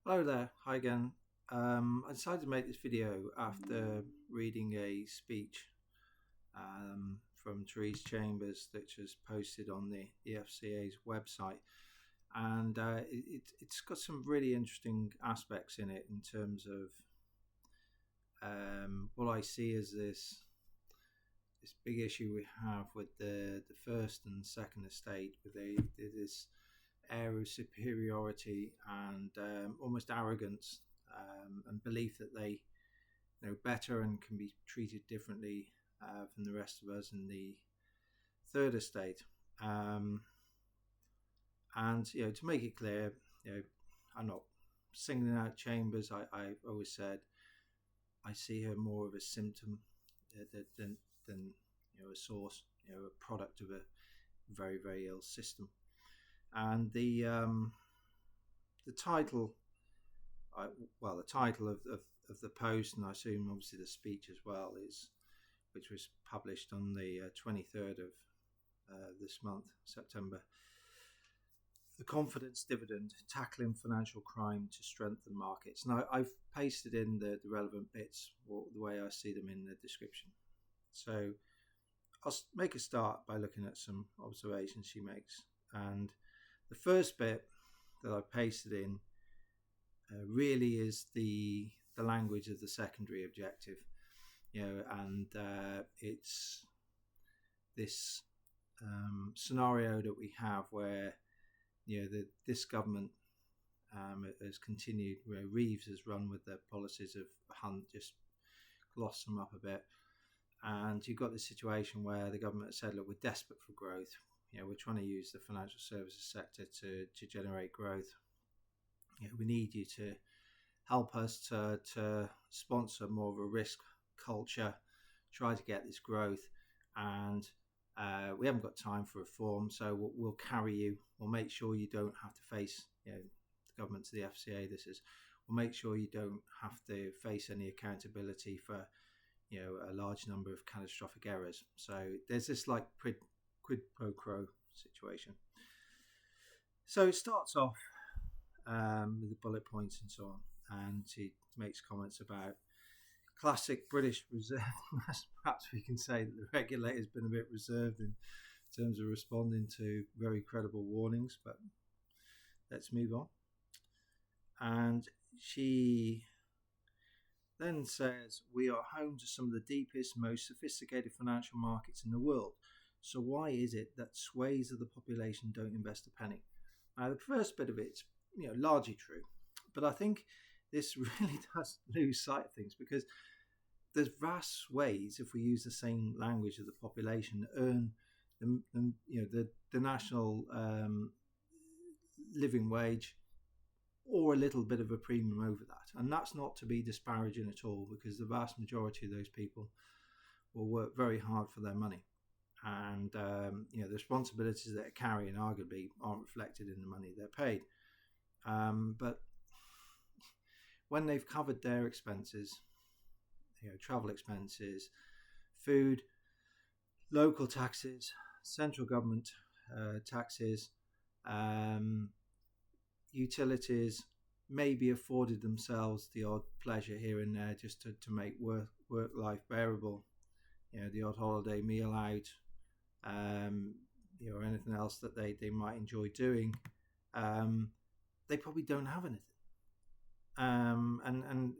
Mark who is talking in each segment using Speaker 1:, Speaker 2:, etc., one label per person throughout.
Speaker 1: Hello there. Hi again. I decided to make this video after reading a speech from Therese Chambers that was posted on the FCA's website. And it's got some really interesting aspects in it in terms of what I see as this big issue we have with the first and second estate, with this air of superiority and almost arrogance and belief that they know better and can be treated differently from the rest of us in the third estate. And to make it clear, I'm not singling out Chambers. I've always said I see her more of a symptom than a source, a product of a very very ill system. And the title, the title of the post, and I assume obviously the speech as well, is which was published on the 23rd of this month, September. The confidence dividend, tackling financial crime to strengthen markets. Now, I've pasted in the relevant bits, or the way I see them in the description. So I'll make a start by looking at some observations she makes. And the first bit that I pasted in really is the language of the secondary objective, and it's this scenario that we have where this government has continued, where Reeves has run with the policies of Hunt, just gloss them up a bit, and you've got this situation where the government has said, look, we're desperate for growth. We're trying to use the financial services sector to generate growth. We need you to help us to sponsor more of a risk culture, try to get this growth, and we haven't got time for reform, so we'll carry you. We'll make sure you don't have to face, the government to the FCA. We'll make sure you don't have to face any accountability for, a large number of catastrophic errors. So there's this like quid pro quo situation. So it starts off with the bullet points and so on, and he makes comments about classic British reservedness. Perhaps we can say that the regulator's been a bit reserved in terms of responding to very credible warnings, but let's move on. And she then says, we are home to some of the deepest, most sophisticated financial markets in the world. So why is it that swathes of the population don't invest a penny? Now, the first bit of it's largely true, but I think this really does lose sight of things, because there's vast swathes, if we use the same language of the population, that earn the national living wage or a little bit of a premium over that. And that's not to be disparaging at all, because the vast majority of those people will work very hard for their money. And the responsibilities that they're carrying arguably aren't reflected in the money they're paid. But when they've covered their expenses, travel expenses, food, local taxes, central government taxes, utilities, maybe afforded themselves the odd pleasure here and there just to make work life bearable, the odd holiday meal out, or anything else that they might enjoy doing, they probably don't have anything. And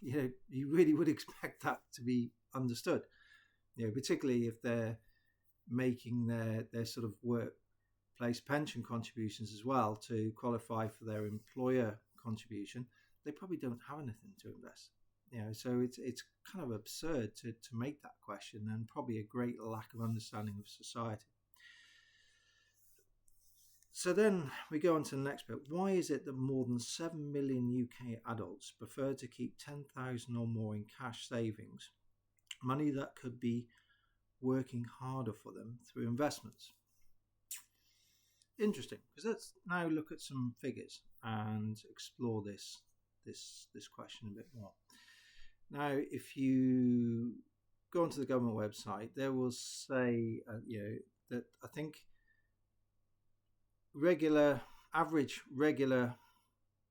Speaker 1: you really would expect that to be understood, particularly if they're making their sort of workplace pension contributions as well to qualify for their employer contribution. They probably don't have anything to invest. So it's kind of absurd to make that question, and probably a great lack of understanding of society. So then we go on to the next bit. Why is it that more than 7 million UK adults prefer to keep 10,000 or more in cash savings, money that could be working harder for them through investments? Interesting, because let's now look at some figures and explore this question a bit more. Now, if you go onto the government website, they will say that I think average regular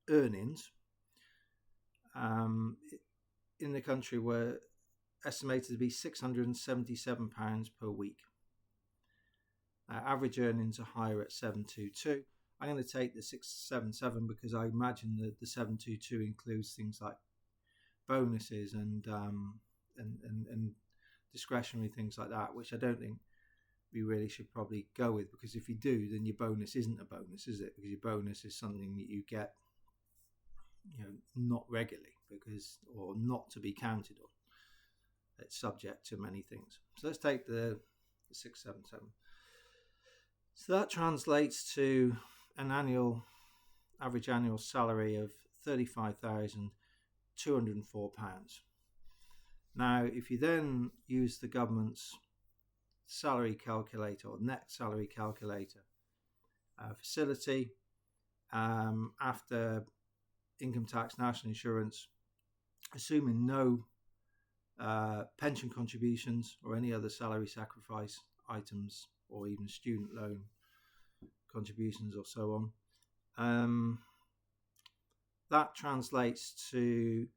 Speaker 1: earnings in the country were estimated to be £677 per week. Average earnings are higher at 722. I'm going to take the 677 because I imagine that the 722 includes things like bonuses and discretionary things like that, which I don't think we really should probably go with, because if you do, then your bonus isn't a bonus, is it? Because your bonus is something that you get, not regularly, or not to be counted on. It's subject to many things. So let's take the 677. So that translates to an average annual salary of £35,204. Now, if you then use the government's salary calculator or net salary calculator facility, after income tax, national insurance, assuming no pension contributions or any other salary sacrifice items, or even student loan contributions or so on, that translates to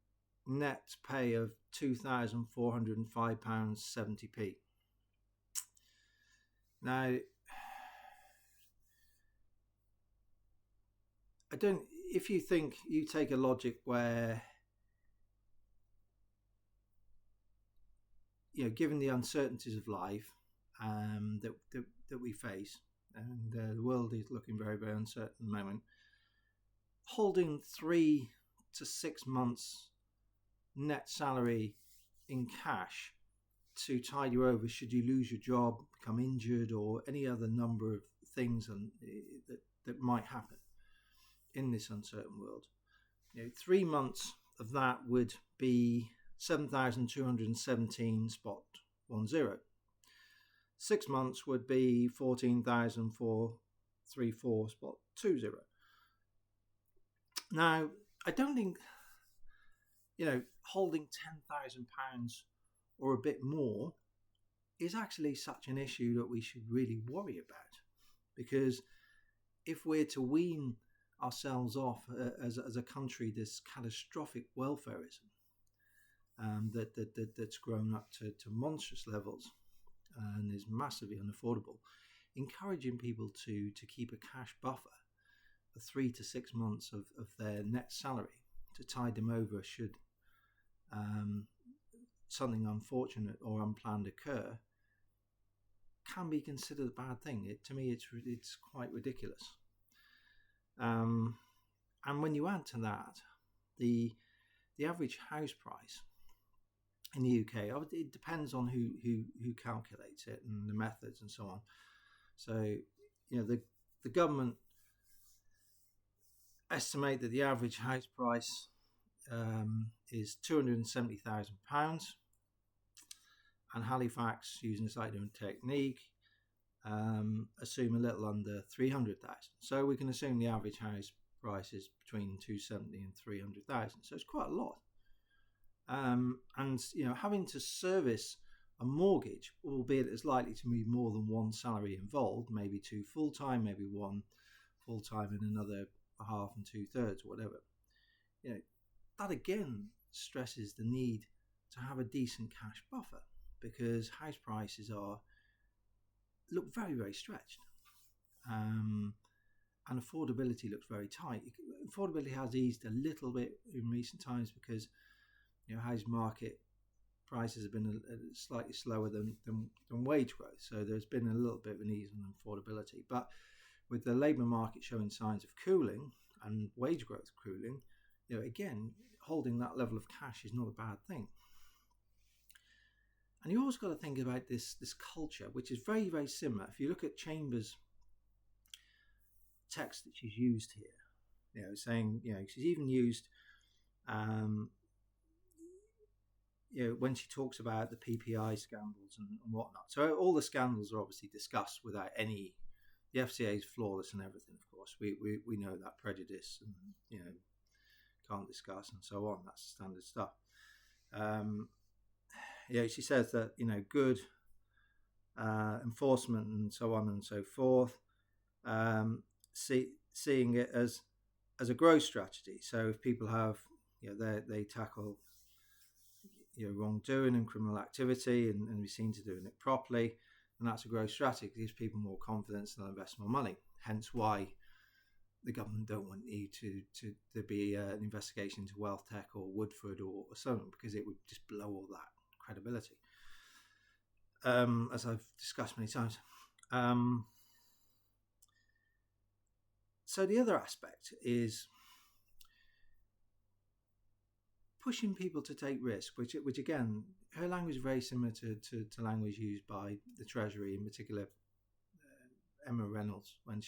Speaker 1: net pay of £2,405.70p. Now, if you think you take a logic where, given the uncertainties of life that we face, and the world is looking very, very uncertain at the moment, holding 3 to 6 months net salary in cash to tide you over should you lose your job, become injured, or any other number of things that might happen in this uncertain world. 3 months of that would be 7,217.10. 6 months would be 14,434.20. Now, I don't think, holding £10,000 or a bit more is actually such an issue that we should really worry about, because if we're to wean ourselves off as a country this catastrophic welfarism that's grown up to monstrous levels and is massively unaffordable, encouraging people to keep a cash buffer of 3 to 6 months of their net salary to tide them over should something unfortunate or unplanned occur, can be considered a bad thing. To me, it's quite ridiculous. And when you add to that the average house price in the UK, it depends on who calculates it and the methods and so on. So, the government estimate that the average house price is £270,000, and Halifax, using a slightly different technique, assume a little under 300,000. So we can assume the average house price is between 270 and 300,000. So it's quite a lot. And having to service a mortgage, albeit it's likely to be more than one salary involved, maybe 2 full-time, maybe 1 full-time and another half and 2/3, whatever. That again stresses the need to have a decent cash buffer, because house prices look very, very stretched, and affordability looks very tight. Affordability has eased a little bit in recent times because house market prices have been slightly slower than wage growth, so there's been a little bit of an ease on affordability. But with the labour market showing signs of cooling and wage growth cooling, again, holding that level of cash is not a bad thing. And you always got to think about this culture, which is very, very similar. If you look at Chambers' text that she's used here, saying, she's even used, when she talks about the PPI scandals and whatnot. So all the scandals are obviously discussed without any. The FCA is flawless and everything, of course. We know that, prejudice and can't discuss and so on. That's standard stuff. She says that good enforcement and so on and so forth, seeing it as a growth strategy. So if people have they tackle wrongdoing and criminal activity, and be seen to doing it properly, and that's a growth strategy. It gives people more confidence and they'll invest more money. Hence why the government don't want you to be an investigation into Wealth Tech or Woodford or something, because it would just blow all that credibility, as I've discussed many times. So the other aspect is pushing people to take risk, which again, her language is very similar to language used by the Treasury, in particular Emma Reynolds, when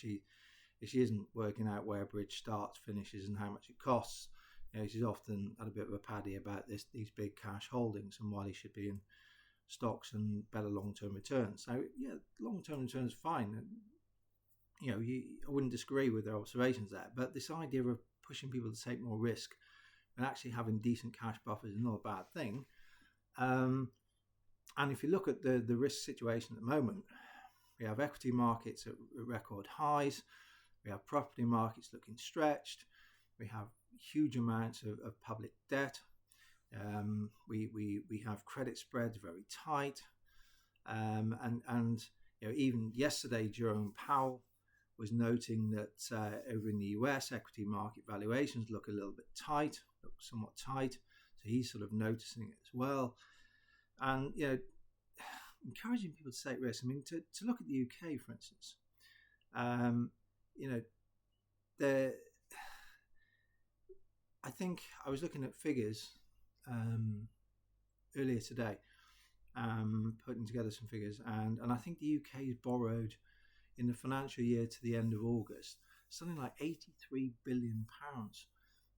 Speaker 1: if she isn't working out where a bridge starts, finishes, and how much it costs. She's often had a bit of a paddy about these big cash holdings and why they should be in stocks and better long-term returns. So yeah, long-term returns are fine. I wouldn't disagree with their observations there, but this idea of pushing people to take more risk and actually having decent cash buffers is not a bad thing. And if you look at the risk situation at the moment, we have equity markets at record highs. We have property markets looking stretched. We have huge amounts of public debt. We have credit spreads very tight. And even yesterday, Jerome Powell was noting that over in the US, equity market valuations look a little bit tight, look somewhat tight. So he's sort of noticing it as well. And, encouraging people to take risks. I mean, to look at the UK, for instance, I think I was looking at figures earlier today, putting together some figures, and I think the UK has borrowed in the financial year to the end of August something like £83 billion.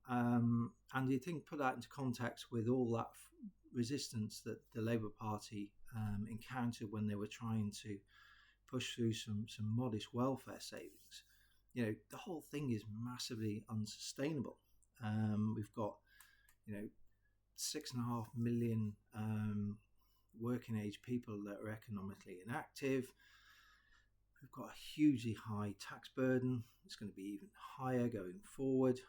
Speaker 1: And you think, put that into context with all that resistance that the Labour Party encountered when they were trying to push through some modest welfare savings. The whole thing is massively unsustainable. We've got 6.5 million working age people that are economically inactive. We've got a hugely high tax burden. It's going to be even higher going forward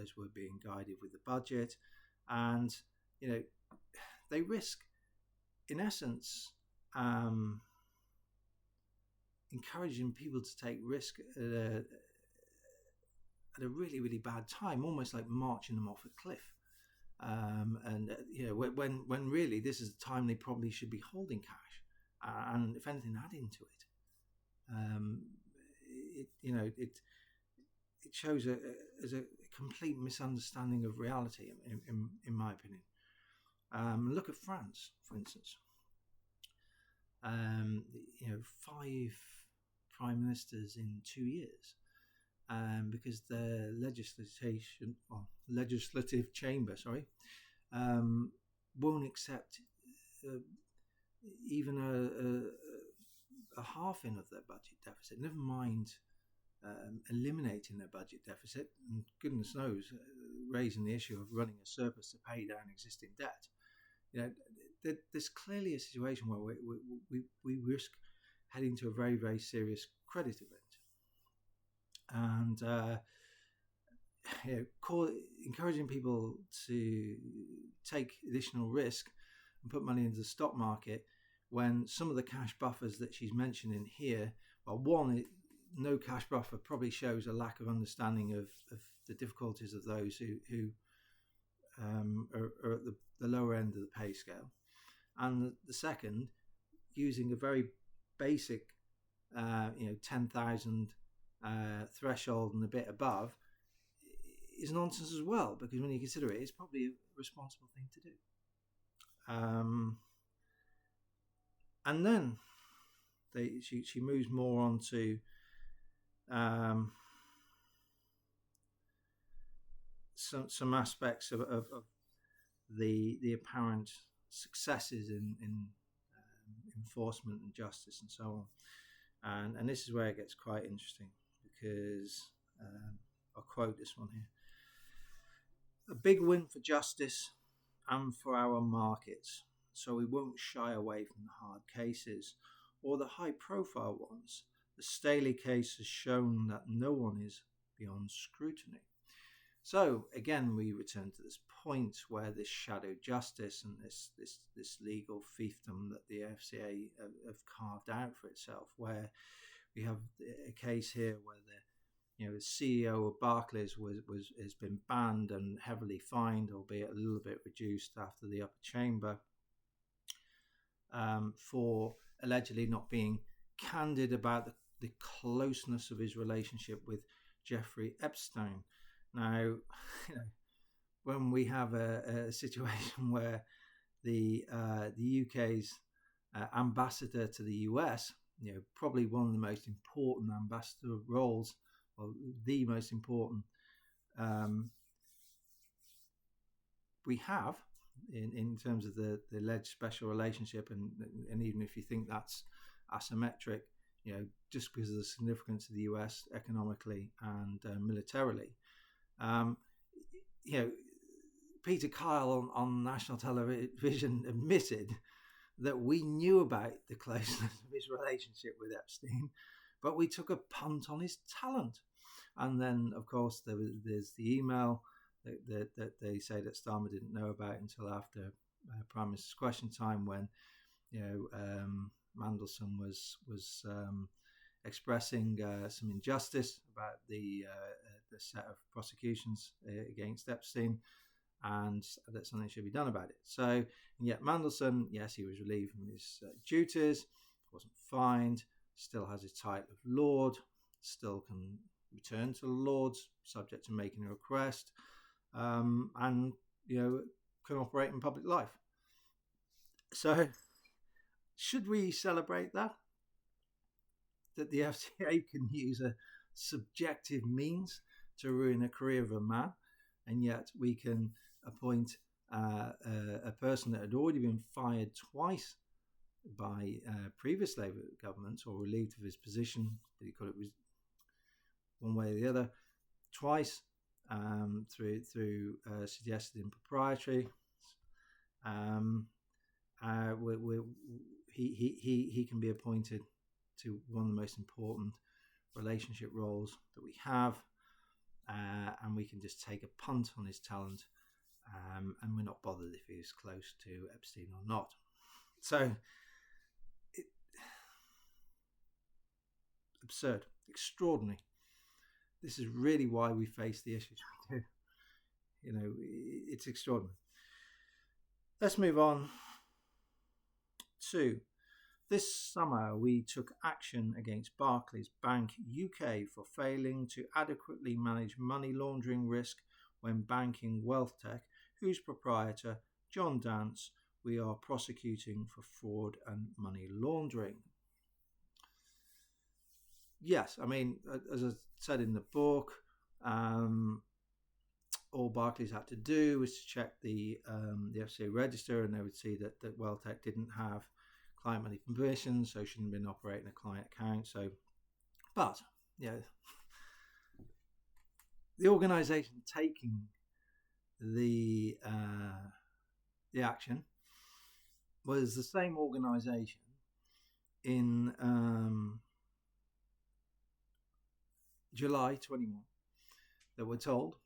Speaker 1: as we're being guided with the budget. And, they risk, in essence, encouraging people to take risk at a really, really bad time, almost like marching them off a cliff. When really this is the time they probably should be holding cash, and if anything, adding to it. It shows as a complete misunderstanding of reality, in my opinion. Look at France, for instance. 5 prime ministers in 2 years, because the legislative chamber, won't accept even a halving of their budget deficit. Never mind eliminating their budget deficit, and goodness knows, raising the issue of running a surplus to pay down existing debt. There's clearly a situation where we risk heading to a very, very serious credit event. And encouraging people to take additional risk and put money into the stock market when some of the cash buffers that she's mentioning here, no cash buffer probably shows a lack of understanding of the difficulties of those who are at the lower end of the pay scale. And the second, using a very basic 10,000 threshold and a bit above, is nonsense as well, because when you consider it, it's probably a responsible thing to do. And then she moves more on to some aspects of the apparent successes in enforcement and justice and so on. And this is where it gets quite interesting, because I'll quote this one here. A big win for justice and for our markets, so we won't shy away from the hard cases or the high-profile ones. The Staley case has shown that no one is beyond scrutiny. So again, we return to this point where this shadow justice and this legal fiefdom that the FCA have carved out for itself, where we have a case here where the CEO of Barclays has been banned and heavily fined, albeit a little bit reduced after the upper chamber, for allegedly not being candid about the closeness of his relationship with Jeffrey Epstein. Now, when we have a situation where the UK's ambassador to the US, probably one of the most important ambassador roles, or the most important we have in terms of the alleged special relationship, and even if you think that's asymmetric, just because of the significance of the US economically and militarily. Peter Kyle on national television admitted that we knew about the closeness of his relationship with Epstein, but we took a punt on his talent. And then, of course, there's the email that they say that Starmer didn't know about until after Prime Minister's Question Time, when Mandelson was expressing some injustice about the set of prosecutions against Epstein, and that something should be done about it. So, and yet Mandelson, yes, he was relieved from his duties, wasn't fined, still has his title of Lord, still can return to the Lords, subject to making a request, and can operate in public life. So, should we celebrate that the FCA can use a subjective means to ruin a career of a man, and yet we can appoint a person that had already been fired twice by previous Labour governments, or relieved of his position, but he could it was one way or the other, twice through suggested impropriety. He can be appointed to one of the most important relationship roles that we have, and we can just take a punt on his talent, and we're not bothered if he's close to Epstein or not. So, absurd, extraordinary. This is really why we face the issues we do. It's extraordinary. Let's move on to this summer. We took action against Barclays Bank UK for failing to adequately manage money laundering risk when banking wealth tech, whose proprietor, John Dance, we are prosecuting for fraud and money laundering. Yes, I mean, as I said in the book, all Barclays had to do was to check the FCA register, and they would see that Welltec didn't have client money permissions, so shouldn't have been operating a client account. So, but the organisation taking the action was the same organisation in July 21 that were told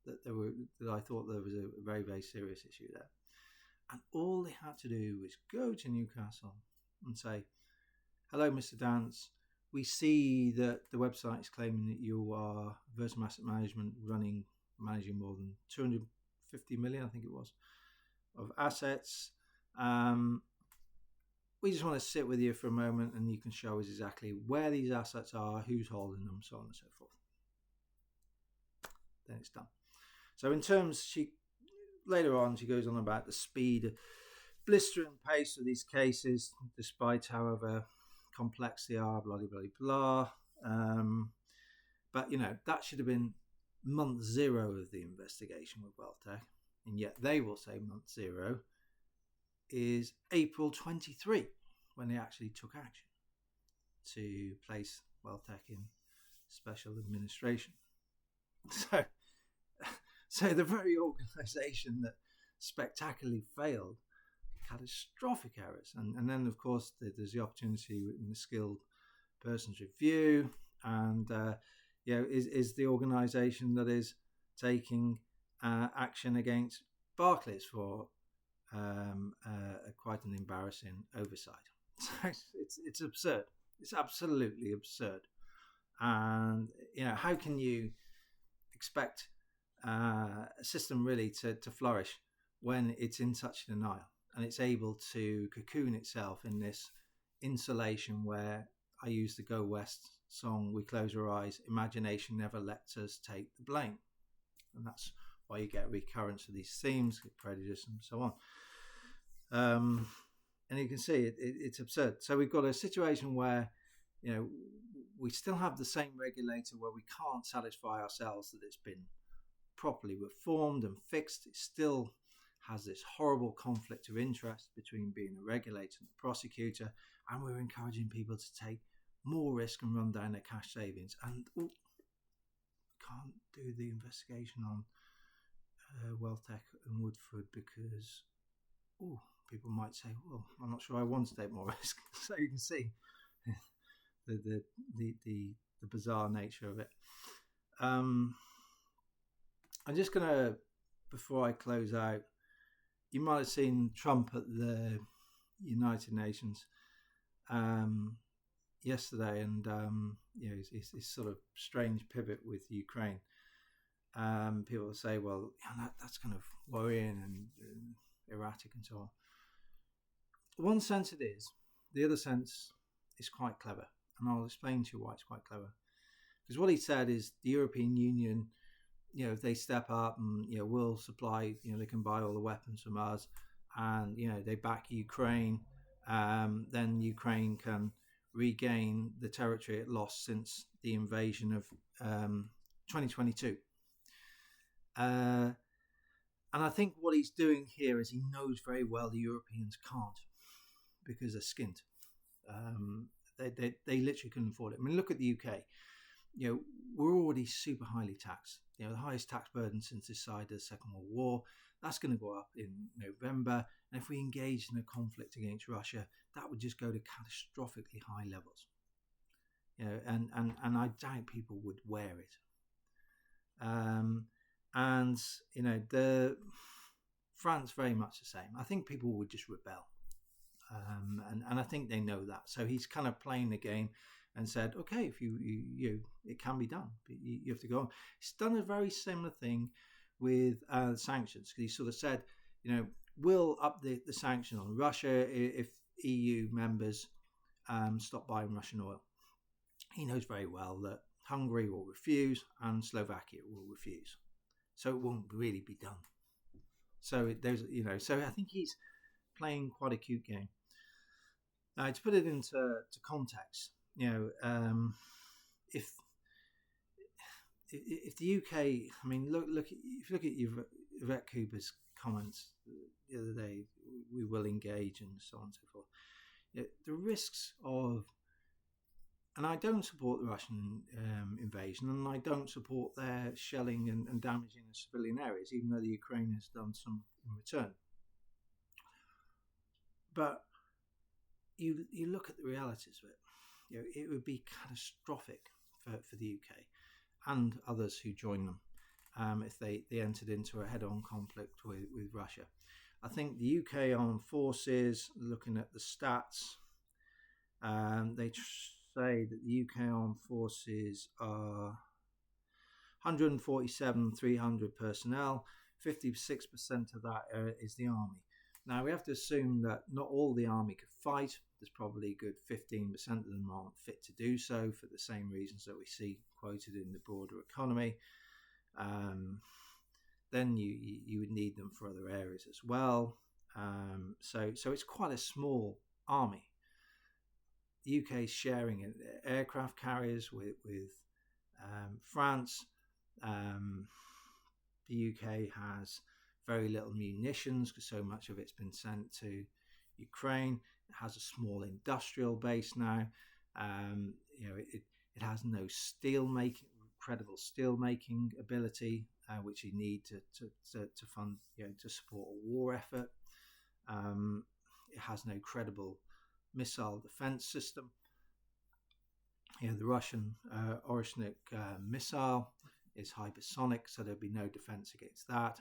Speaker 1: that I thought there was a very, very serious issue there. And all they had to do was go to Newcastle and say, hello, Mr. Dance, we see that the website is claiming that you are Versum Asset Management managing more than 250 million, I think it was, of assets. We just want to sit with you for a moment, and you can show us exactly where these assets are, who's holding them, so on and so forth. Then it's done. So in terms, later on, she goes on about the speed, blistering pace of these cases, despite however complex they are, blah, blah, blah, blah. But, that should have been month zero of the investigation with Welltec, and yet they will say month zero is April 23, when they actually took action to place Welltec in special administration. So the very organisation that spectacularly failed, catastrophic errors, and then of course there's the opportunity in the skilled persons review, and is the organisation that is taking action against Barclays for quite an embarrassing oversight. So it's absurd. It's absolutely absurd. And how can you expect a system really to flourish when it's in such denial and it's able to cocoon itself in this insulation where I use the Go West song, we close our eyes, imagination never lets us take the blame. And that's why you get recurrence of these themes, prejudice and so on. And you can see it's absurd. So we've got a situation where we still have the same regulator where we can't satisfy ourselves that it's been properly reformed and fixed. It still has this horrible conflict of interest between being a regulator and a prosecutor, and we're encouraging people to take more risk and run down their cash savings. And can't do the investigation on Wealthtech and Woodford because people might say, well, I'm not sure I want to take more risk. So you can see the bizarre nature of it. I'm just going to, before I close out, you might have seen Trump at the United Nations yesterday, and his sort of strange pivot with Ukraine. People will say, well, that's kind of worrying and erratic and so on. One sense it is. The other sense is quite clever, and I'll explain to you why it's quite clever. Because what he said is the European Union, if they step up and will supply, they can buy all the weapons from us, and they back Ukraine, then Ukraine can regain the territory it lost since the invasion of 2022. And I think what he's doing here is he knows very well the Europeans can't because they're skint. They literally couldn't afford it. I mean, look at the UK. We're already super highly taxed. The highest tax burden since this side of the Second World War. That's going to go up in November. And if we engage in a conflict against Russia, that would just go to catastrophically high levels. And I doubt people would wear it. The France very much the same. I think people would just rebel. And I think they know that. So he's kind of playing the game and said, okay, if you it can be done, but you have to go on. He's done a very similar thing with sanctions. He sort of said, we'll up the sanction on Russia if EU members stop buying Russian oil. He knows very well that Hungary will refuse and Slovakia will refuse. So it won't really be done. So so I think he's playing quite a cute game. Now, to put it into context, if the UK, I mean, if you look at Yvette Cooper's comments the other day, we will engage and so on and so forth. The risks of, and I don't support the Russian invasion, and I don't support their shelling and damaging of civilian areas, even though the Ukraine has done some in return. But you look at the realities of it. It would be catastrophic for the UK and others who join them if they entered into a head-on conflict with Russia. I think the UK armed forces, looking at the stats, they say that the UK armed forces are 147,300 personnel. 56% of that is the army. Now, we have to assume that not all the army could fight. There's probably a good 15% of them aren't fit to do so for the same reasons that we see quoted in the broader economy. Then you would need them for other areas as well. So it's quite a small army. The UK is sharing aircraft carriers with France. The UK has very little munitions because so much of it's been sent to Ukraine. It has a small industrial base now. It has no credible steel making ability, which you need to fund, to support a war effort. It has no credible missile defense system. The Russian Orishnik missile is hypersonic, so there'd be no defense against that.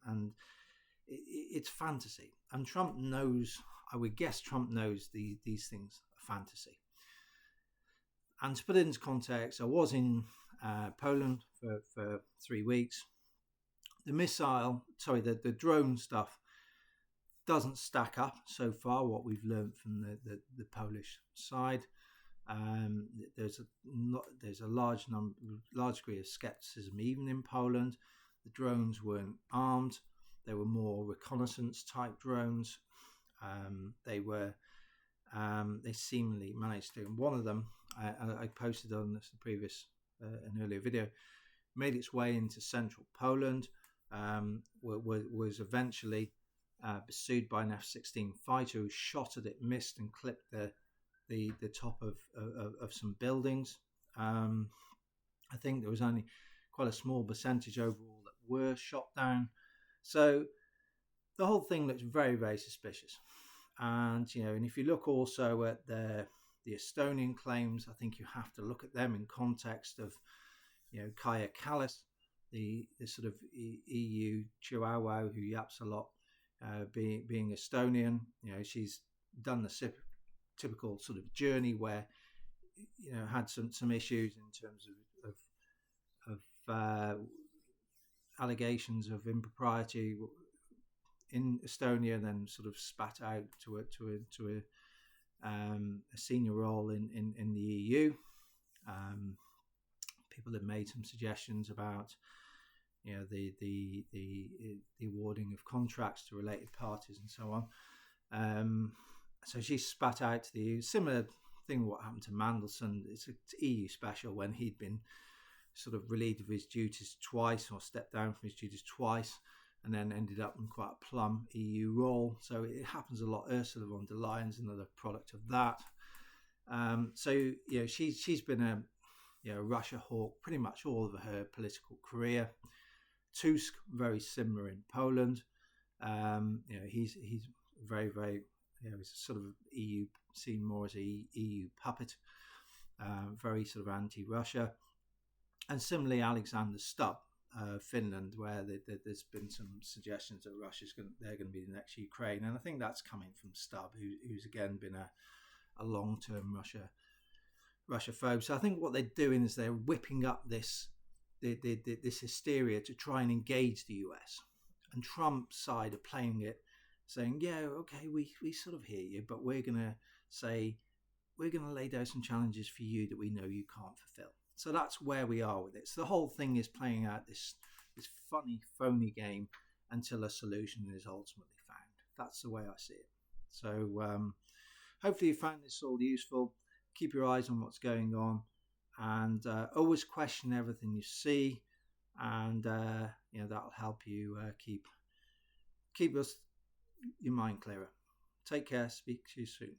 Speaker 1: And it's fantasy. And Trump knows, I would guess Trump knows these things are fantasy. And to put it into context, I was in Poland for 3 weeks. The drone stuff doesn't stack up so far, what we've learned from the Polish side. There's a large degree of skepticism even in Poland. The drones weren't armed; they were more reconnaissance type drones. They seemingly managed to. And one of them, I posted on the previous an earlier video, made its way into central Poland. Was eventually pursued by an F-16 fighter who shot at it, missed, and clipped the top of some buildings. I think there was only quite a small percentage overall that were shot down. So the whole thing looks very, very suspicious. And and if you look also at the Estonian claims, I think you have to look at them in context of Kaja Kallas, the sort of EU chihuahua who yaps a lot, being Estonian. She's done the typical sort of journey where had some issues in terms of allegations of impropriety in Estonia, then sort of spat out to a senior role in the EU. People have made some suggestions about the awarding of contracts to related parties and so on. So she spat out to the EU. Similar thing what happened to Mandelson. It's EU special when he'd been sort of relieved of his duties twice or stepped down from his duties twice, and then ended up in quite a plum EU role. So it happens a lot. Ursula von der Leyen's another product of that. So she's been a Russia hawk pretty much all of her political career. Tusk, very similar in Poland. He's very, very he's sort of EU, seen more as a EU puppet. Very sort of anti-Russia. And similarly, Alexander Stubb, Finland, where there's been some suggestions that they're going to be the next Ukraine, and I think that's coming from Stubb, who's again been a long-term Russia-phobe. So I think what they're doing is they're whipping up this hysteria to try and engage the US, and Trump's side are playing it, saying, yeah, okay, we sort of hear you, but we're going to lay down some challenges for you that we know you can't fulfill. So that's where we are with it. So the whole thing is playing out this funny, phony game until a solution is ultimately found. That's the way I see it. So hopefully you found this all useful. Keep your eyes on what's going on, and always question everything you see, and that'll help you keep your mind clearer. Take care. Speak to you soon.